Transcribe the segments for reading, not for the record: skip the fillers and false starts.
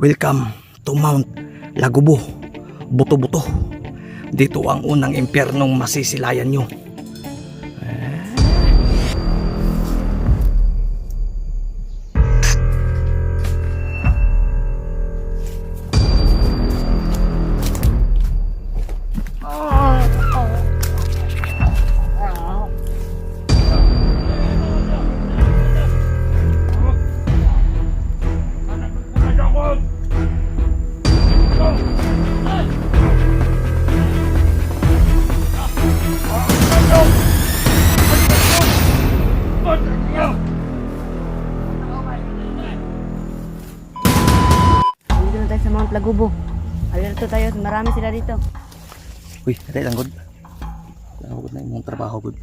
Welcome to Mount Lagubo, Buto-Buto. Dito ang unang impyernong masisilayan nyo. Sa Mount Lagubo. Alerto tayo, marami sila dito. Uy, natay lang, God. Nakagod na yung trabaho, God.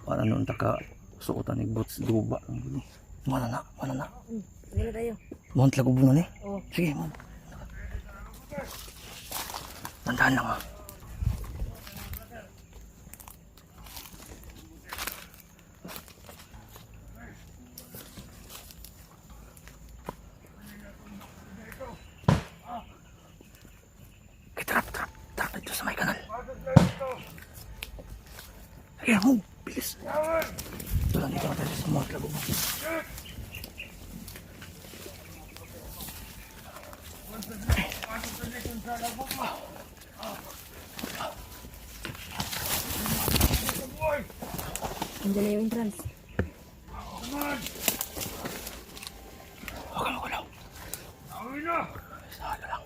Para noon taka suotan ng boots, duba. Mana na. Sige na tayo. Mount Lagubo na ni? Oo. Sige, man. Tandaan lang, ha. Trap dito sa may kanal. Sige, mo, bilis. Ito lang dito natin sa Mount Lagubo. Andiyan na yung entrance. Huwag ka magulaw. Salo lang.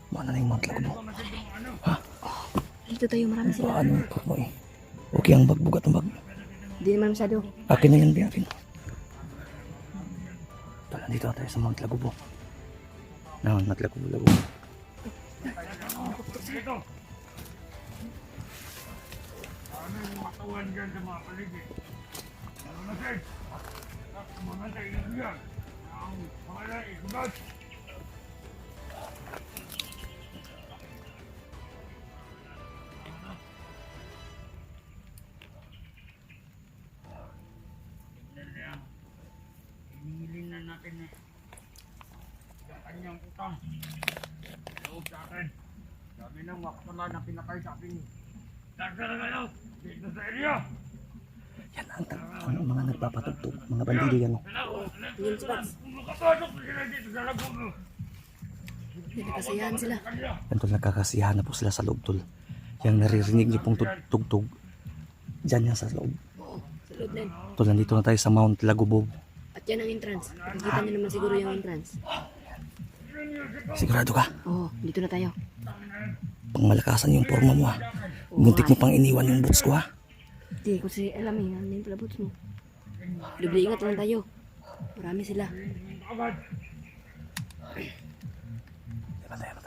Mana na yung Mount Lagubo? Ha? Dito tayo, marami sila. Ano mo eh? Okay ang bagbugat ang bag. Hindi naman masyado. Akin na yan, be, akin. Ito, nandito na tayo sa Mount Lagubo. Mount Lagubo. Ano yung matawan dyan sa mga paligid? Ano natin? Mga kaibigan, ang pangalan isugat. Hinihilin na natin yung kanyang utang. Loob sa akin. Sabi ng wakpala na pinakay sa akin. Nagdalagalaw dito sa area. Yan ang mga nagpapatugtog. Mga bandido yan. Tingin si Pax. Nakapasok na sila dito sa Lagubo. Nagkakasayahan sila. Yan tol, nagkakasiyahan na po sila sa loob, tol. Yang naririnig niyo pong tugtog. Diyan yan sa loob. Oo, sa loob na yun. Tol, nandito na tayo sa Mount Lagubo. At yan ang entrance. Nakikita niyo naman siguro yung entrance. Sigurado ka? Oo, dito na tayo. Pangmalakasan yung forma mo, ha. Muntik mo pang iniwan yung boots ko, ha. Hindi, kasi alam eh, ano yung pala boots mo. Libre ingat lang tayo. Marami sila.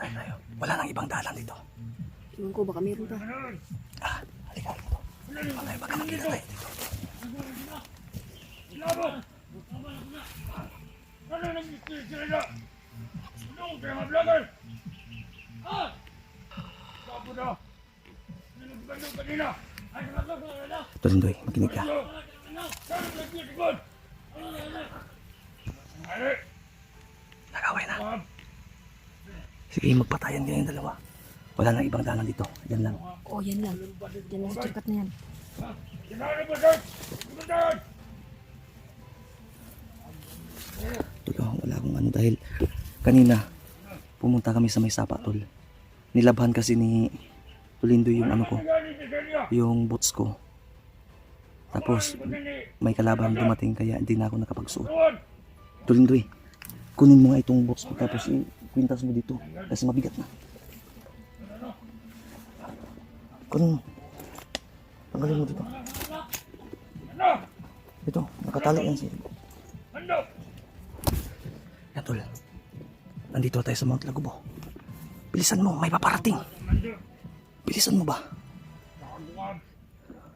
Tayo. Wala nang ibang dalan dito. Tingnan ko, baka meron pa. Halika dito. Patay, baka nakita tayo dito. Ano nang istorya sila na? Ano kaya mga vlogger? Ha? Sapo na. Nilagbayo kanina. Ay, nilagbayo na. Tulindoy, makinig ka. Saan ang nagtitikod? Ay, Nagaway na. Sige, magpatayan kayo yung dalawa. Wala nang ibang dalan dito. Yan lang. Oo, yan lang. Yan lang sa shortcut na yan. kinala ba sir? Kumuntaan! Tol, wala akong ano dahil kanina pumunta kami sa may sapa, tol. Nilabhan kasi ni Tulindoy yung ano ko, yung boots ko. Tapos may kalaban dumating kaya hindi na ako nakapagsuot. Tulindoy, kunin mo nga itong boots ko tapos ikwintas mo dito kasi mabigat na. Kunin mo. Tanggalin mo dito. Ito, nakatali yan siya. Yan tol. Nandito tayo sa Mount Lagubo. Bilisan mo, may paparating. Nandito. Bilisan mo ba? Nakabukan.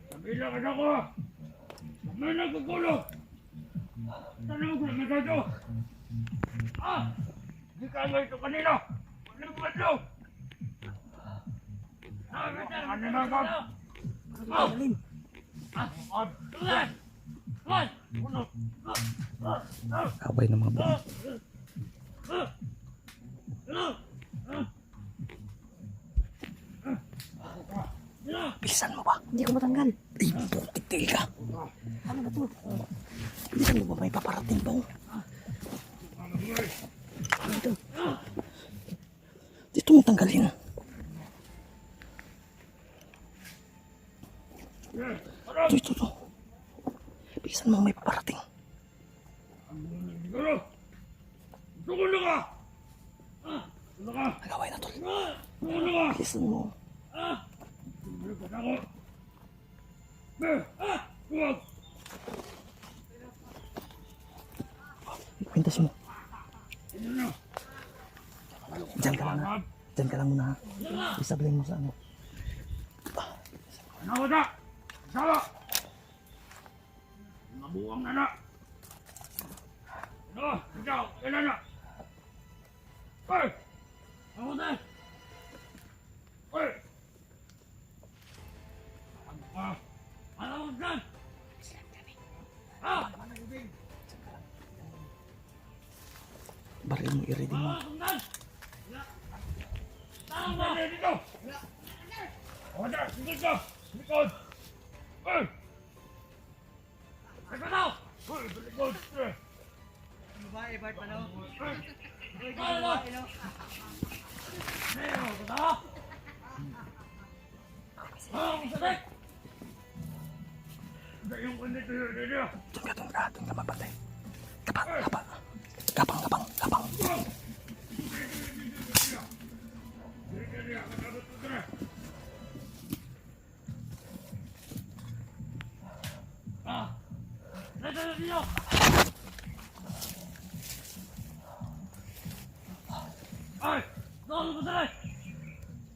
Sabilang ako. May nagkukulo. Tanong ko na ito. Di ka nga ito kanina. Walang madlo. Ano na ka? Galing. Kaway ng mga buwan. Bilisan mo ba? Hindi ko matanggal. Ay, putik ka. Ano ba to? Bilisan mo ba? May paparating ba? Dito. Dito mo tanggalin. Ito. Bilisan mo, may paparating. Tukulo ka! Nagaway na tol. Tukulo ka! Bilisan mo. Tukulo ka na ako! Huwag! Pintas mo. Ano na? Diyan ka lang ha. Diyan ka lang muna ha. Isablin mo sa ano. Ano ka na? Sawa! Nabuang na na! Ano? Ikaw! Kailan na? Hoy! Ano na? Hoy! Ano ka? Ano ka dyan? Baril mo, i-ready mo. Ano ba? Dito! O da! Likod ka! Likod! Hoy! Likod daw! Hoy! Likod! Ano ba? Ibart pa daw? Hoy! Ano ba? Ano ba? Ang sakit! Yung kandito yun, dito! Doon ka mapatay. Kapang. Ay! Doon mo dali!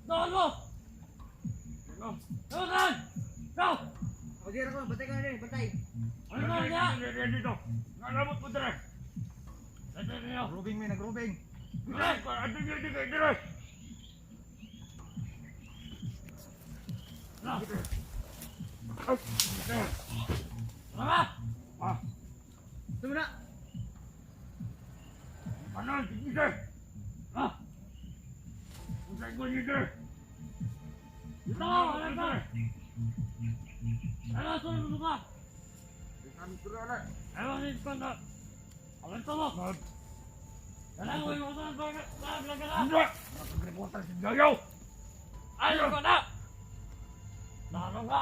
Doon mo! Doon! Go! Pagkira ko, bantay ka na rin, bantay. Ano ba niya? Dito! Nalabot mo dali! Dito niyo! Grubing may nagrubing. Dali! Ano niyo dito? Dali! Mama! Ito na. Ano? Sige! Usay ko dito! Dito! Alam ka! Ano? Sunod mo ka! Kami turala! Ayaw na yung panda! Alam ka mo! Kailangan mo yung usahan ko na vlog ka na! Hindi! Nakagreportan si Gayaw! Ayaw ka na! Nakakang ka!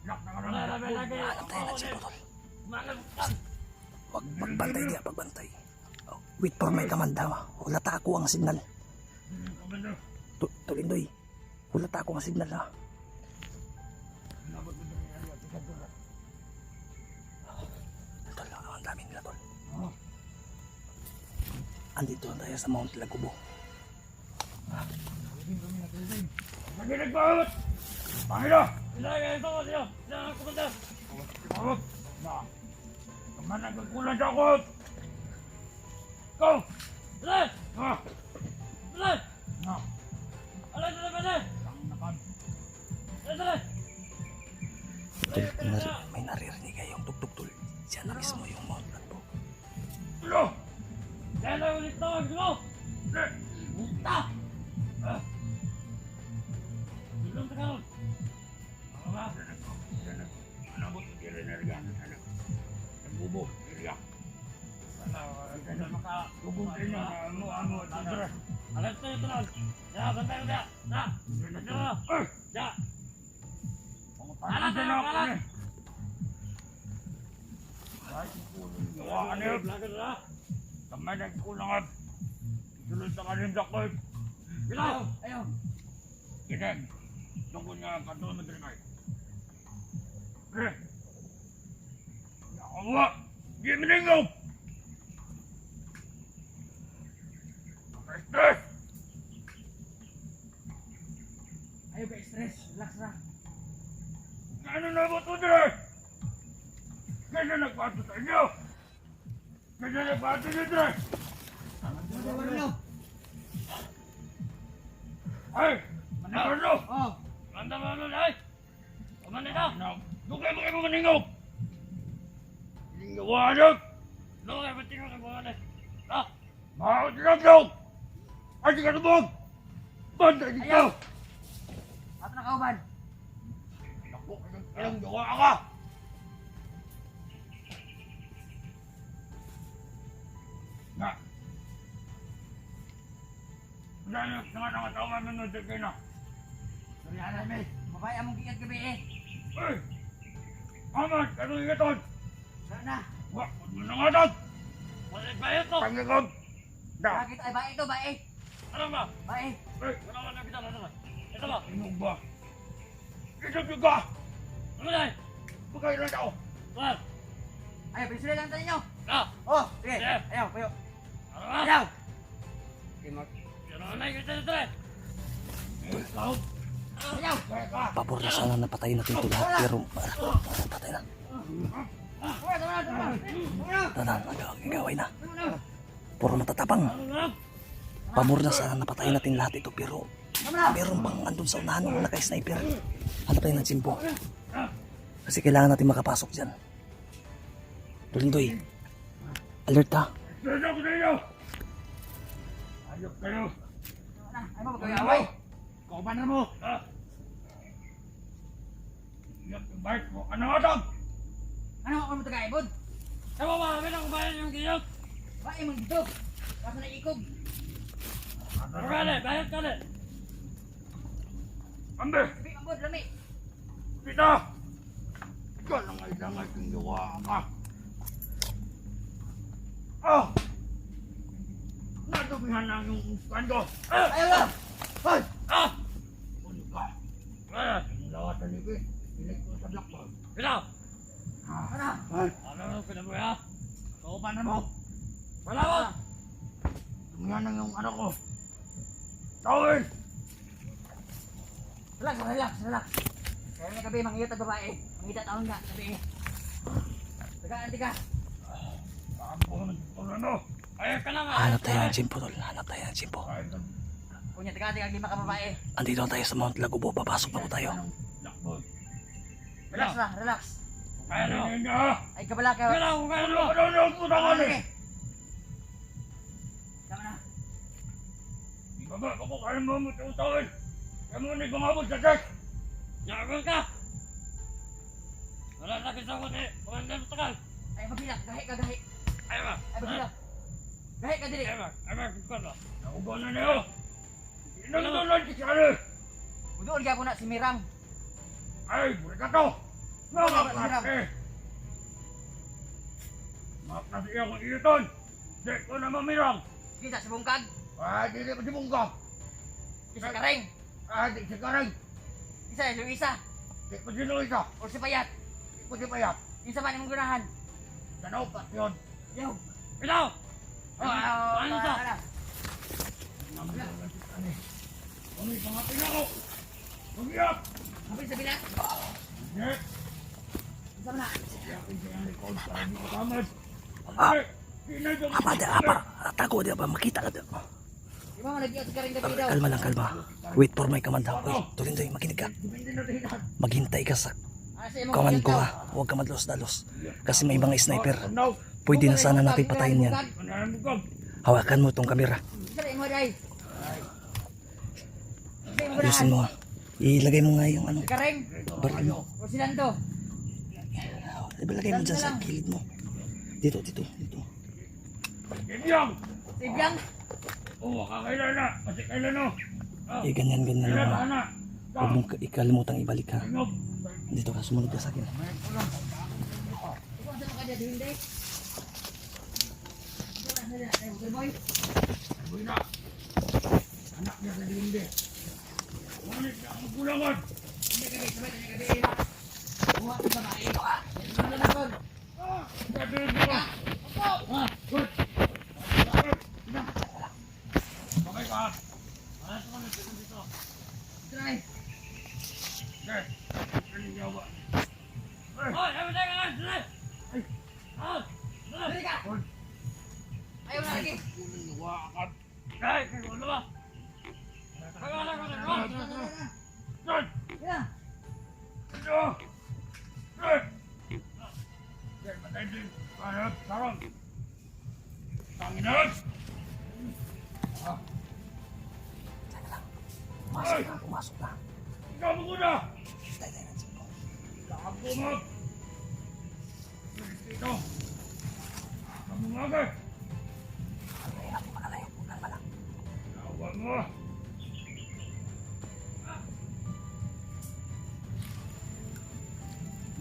Lock na ka Wala na ba lagi? Hanap tayo ng jeep, tol. Malam ka! Huwag pagbantay diya, pagbantay. Oh, wait for my command ha. Hulata ako ang signal. Komando! Tulindoy. Hulata ako ang signal ha. Nabot mo dali ano? Tika doon! Tol, ang dami nila tol. Andito na tayo sa Mount Lagubo. Naginig ba? Pangilo! Ilagay ito ko siya! Ilagay ko ba Tawag! Na! Naman nagkukulan sa ako! Go! Dali! Ha! Dali! Na! Alay dali ba dali? Ang nakan! Dali! Tol, may naririnig kayong tugtog tol. Siya na mismo yung Mount Lagubo. Ulo! Dali ulit tawag mo! Dali! Buta! Ilong sa kanon! Ano ba? Anabot mo dili na riyan. Nagbubo! Riyan! Ano makatugong din yung ano tandra. Alas tayo ito lang! Ya, bantay mo siya! Ya! Bantay mo! Ya! Paano din ako ni? Ay, gawa ka niyo. Lagan na! Kamay nagkulang at sulod na kanin sa koy. Bilaw! Ayaw. Kineg. Tungkol nga kanto mo din kayo. Eh. Nakawa. Di miningaw. Stress! Ayaw ka stress. Relax na. Ano na ba ito dire? Kaya nagpato sa inyo? Kaya nagpato nyo dire? Ano? Ay! Manalo! Oh. Manda mo ano ay! Kumanda na! Dukay mo kayo maningog! Hindi nyo wanag! Dukay mo tingog ang mga na! Ah! Mahal tinag daw! Ay, di ka nabog! Banda dito! Ato na kauban. Naku, ilang gawa ka! Na! Dahil sa nga nakatawa ng nodeg kayo na! Sorry, anak me. Mabaya mong gikat gabi eh. Ay! Amat! Ano yung iton? Saan na? Wak! Huwag mo na nga dog! Wala bayad to! Pangigog! Da! Bakit? Ay, bae ito, bae. Ano ba? Bae. Ay! Wala ka na kita na naman! Ito ba? Inog ba? Inog ka! Ano na? Pagkain lang ako! Wal! Ayaw, pinsula lang tayo ninyo. Ah! Oh, sige. Sige. Ayaw, payo. Ano ba? Ayaw. Ano na yung kita dito eh? Ikaw! Ayaw. Kaya ka! Pabor na sana napatayin natin ito lahat. Pero, patay na. Tama na, tama na. Tanan, nagaway na. Puro matatapang. Ano na? Pabor na sana napatayin natin lahat ito. Pero, meron pang andun sa unahan ng naka-sniper. Hanap tayo ng Jimbo. Kasi kailangan natin makapasok dyan. Tulindoy, alert ka. Sino ko sa inyo? Ayok kayo! Ay mo, magkaway. Kauban na mo! Ha? Iyak yung bike mo! Ano nga dog? Ano ako mo taga-ibod? Ewa ba? Kami na kumain yung giyok! Bae mo dito. Kaso na ikog. Ano ka na? Bayad ka na! Ambe! Sabi, ambod, lami. Pita! Ikaw lang ay langay kong gawa ka! Oh! Natubihan lang yung kando! Ah! Ayaw lang. Ay! Ah! Ano ka? Ah! Yung lawatan ni Pete. Pinig ko sa black ball. Pita! Ano? Ay! Ano yung pinaboy ha? Kauban na mo! Wala mo! Tumihan lang yung ano ko! Tawin! Relax, relax, relax. Kaya may gabi, mangiyot ang babae. Mangita taon ka, gabi. Tagaan ka. Kaampo naman kung ano! Ayaw ka na nga! Hanap tayo ng Jimbo, tol. Hanap tayo ng Jimbo. Ay, Kunya, tagaan lima ka babae. Andito na tayo sa Mount Lagubo. Papasok na po tayo. black ball. Relax na, relax. Kaya na ninyo ha! Ay, kabala ka. Kaya na! Kaya na! Ano na ang putangan eh! Tama na. Di ba ba ako kaya mo mo tutawin? Kaya mo na gumabot sa deck! Yagal ka! Wala na kita ko eh! Kumanda mo takal! Ay, magbilak. Gahi ka, gahi. Ay ba! Ay, magbilak. Gahi ka, dili. Ay ba! Ay ba! Kukon ba! Naubaw na niyo! Inang-dolan si Sari! Udoon ka po na si Mirang. Ay! Buri ka to! Mga Sirang. klase! Mga klase akong iyoton! Di ko na mamirang! Sige, sa bungkag. Ay! Di ko si Bungka! Isa kareng. Ay! Di si Karang! Isa, Luisa. Di ko si Luisa! O si Payat. Di ko si Payat! Isa man yung gunahan. Tanaw pa yun! Yaw. Ikaw! Ano sa? Namdalan si Sari! Kami pangatin ako! Mag-iyak! Hapin sa bilat. Hindi! Isa man na. Yakin siya ang likod para di ko tamad! Ah! Ay! Pinay ko! Apa, di apa. Tago, di apa. Makita ka daw. Di ba mo nag-iot si Kareng gabi daw? Kalma lang, kalma. Wait for my command ha. Uy, Tulindoy, makinig ka. Depende na rin lahat! Maghintay ka sa Ah, sa imong command ko daw. ha. Huwag ka madlos-dalos. Kasi may mga sniper. Now! Pwede na sana natin patayin yan. Manahan mo kag! Hawakan mo itong kamera. Isa rin mo, day. Isa yung Ayusin gunahan. mo. Ilagay mo nga yung ano. Si Kareng. Baril mo. O si Lando. Ilagay mo dyan sa kilid mo. Dito, dito, dito. Gibyang! Si Biang. Oo, kakailan na! Kasi kailan no! Eh, ganyan, ganyan Kailan lang. na! Huwag mong ikalimutang ibalik ha. Tingog! Dito ka, sumunod ka sa akin. Ikaw ang sama ka dyan, hindi. Ikaw ang sama ka dyan, boy. Sabi na! Anak niya sa dindi! Ngunit na ang kulangan! Hindi gabi, sabay na gabi. Buha sa babae. Yan ang lalakon. Sabi mo! Ah! Good! lahat. Alas ko na dito. Try. Okay. Ano yung ba? Hoy, ayaw tayo ka lang. Dali. Ay. Ah. Dali ka. Hoy. Ayaw na lagi. Kunin yung wakat. Ay, kayo ano ba? Kayo na. Hoy. Kaya. Ano? Hoy. Okay, patay din. Hanap, sarang. Tanginag. Ah. Pumasok na, pumasok na. Ikaw mo muna. Tayo tayo ng cellphone. Lakad ko mo. Dito. Kamu nga ka. Kaya natin makalayo, kalma lang. Lawan mo.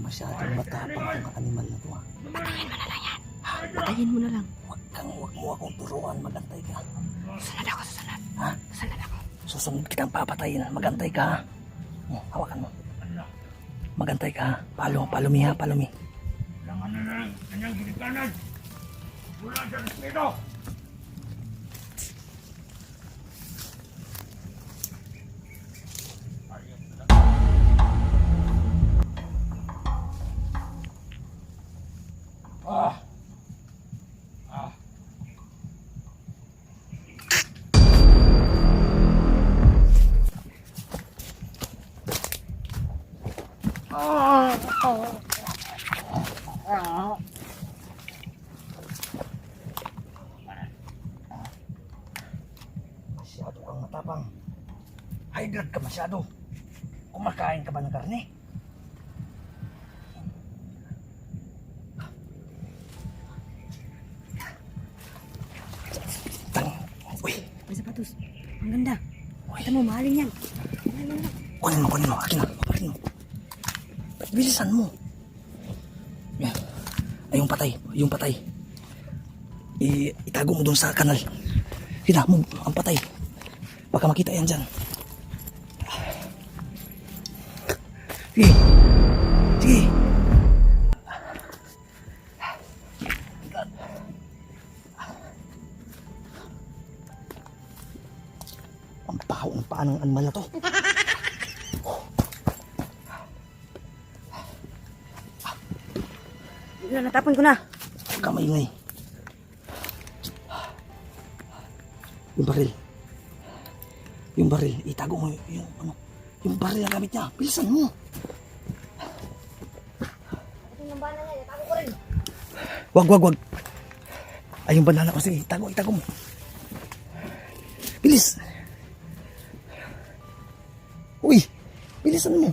Masyadong matapang ang animal na to ha. Patayin mo na lang. Huwag mo akong turuan, magantay ka. Susunod ako, susunod. Ha? Susunod ako. Susunod kitang papatayin, magantay ka ha. Hawakan mo. Magantay ka ha. Follow me ha, follow me. Kailangan na ng kanyang ginikanan. Wala sa respeto. Ah. Ah. Masyado kang matapang. High blood ka masyado. Kumakain ka ba ng karne? Tang. Uy, May sapatos. Ang ganda. Kita mo, mahalin yan. kunin mo. Akin na, paparin mo. Bilisan mo. Yan. Ay, yung patay. Itago mo dun sa kanal. Kita mo, ang patay. Baka makita yan dyan. Sige. Sige. Ang baho ng paa ng animal na to. Natapon ko na. Huwag ka maingay. Yung baril, itago mo yung baril na gamit niya. Bilisan mo. Wag. Ay, yung banana ko. Sige, itago mo. Bilis. Uy, bilisan mo.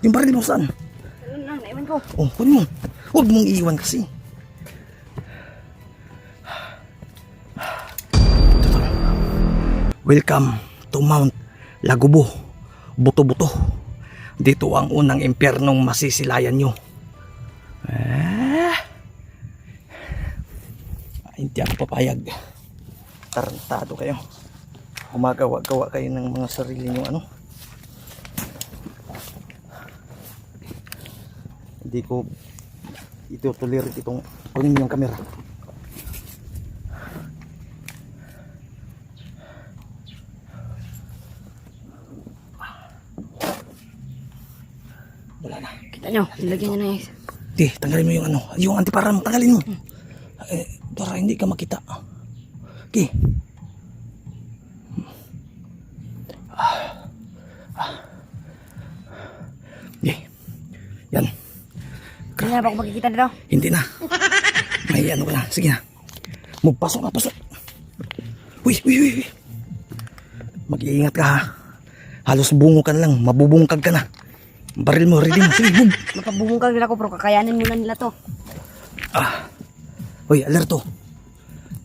Yung baril mo saan? Ayun lang, naiwan ko. Oh, kunin mo. Huwag mong iiwan kasi. Welcome to Mount Lagubo, Buto-Buto. Dito ang unang impyernong masisilayan nyo. Hindi ako papayag. Tarantado kayo. Gumagawa-gawa kayo ng mga sarili nyo ano. Hindi ko itutulirit itong kunin mo yung camera. Wala na. Kita nyo, nilagyan niya na yung... Di, tanggalin mo yung ano, yung antiparam, tanggalin mo. Para hindi ka makita. Okay. Okay. Yan. Hindi na ba ako makikita dito? Hindi na. May ano ka na. Sige na. Pasok. Uy. Mag-iingat ka ha. Halos bungo ka na lang. Mabubungkag ka na. Baril mo, ready mo. Sige, boom. Makabubungkag nila ko, pero kakayanin muna nila to. Uy, alerto.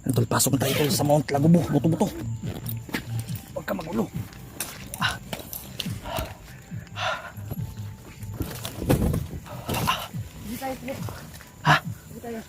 Tol, pasok na tayo tol, sa Mount Lagubo. Buto-buto. Huwag ka magulo. Hindi tayo, sige. Ha? Hindi tayo.